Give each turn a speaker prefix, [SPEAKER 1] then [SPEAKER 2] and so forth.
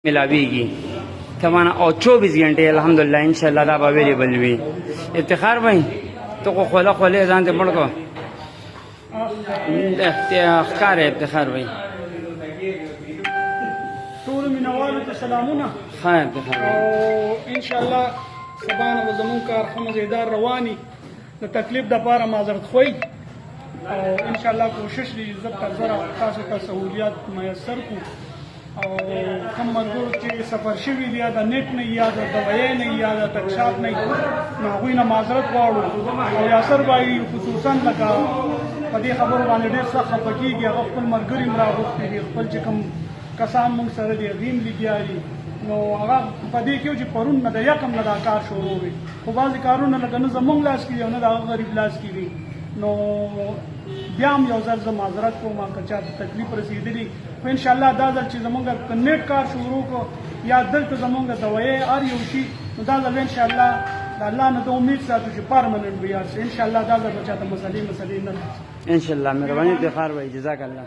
[SPEAKER 1] ملاویږي تمانا او 24 غنټې الحمدلله ان شاء الله دا به اویلیبل وي. افتخار وای ته خو خلا خلا ځان ته مړ کو افتخار افتخار وای
[SPEAKER 2] ټول مینوالو ته سلامونه.
[SPEAKER 1] خیر افتخار
[SPEAKER 2] او ان شاء الله سبا نه زمون کارخانه زیدار رواني د تکلیف د پاره معذرت خوای او ان شاء الله کوشش دی عزت تر زره تاسو ته سہولیات میسر کو او کوم مرګور چې سفر شوی دی یا د نیټ نه یا د دوای نه یا د تکشاف نه نو هغوی نه معذرت غواړو او یاسر بای خصوصا لکه په دې خبرو باندې ډېر سخت خفه کېږي هغه خپل ملګري هم راغوښتي دي خپل چې کوم کسان موږ سره دي هغوی هم لګیا دي نو هغه په دې کې چې پرون نه د یکم نه دا کار شروع وي خو بعضې کارونه لکه نه زموږ لاس کې دي او نه د هغه غریب لاس کې دي نو بیا هم یو ځل زه معذرت کوم که چا ته تکلیف رسېدلي خو انشاءالله دا ځل چې زمونږ که نیټ کار شروع کړو یا دلته زمونږ دوایې هر یو شي نو دا ځل انشاءالله د الله نه د امید ساتو چې پرمننټ به یار شي انشاءالله دا ځل به چاته مسلې نه
[SPEAKER 1] ان شاء الله مهرباني افتخار وای جزاک الله.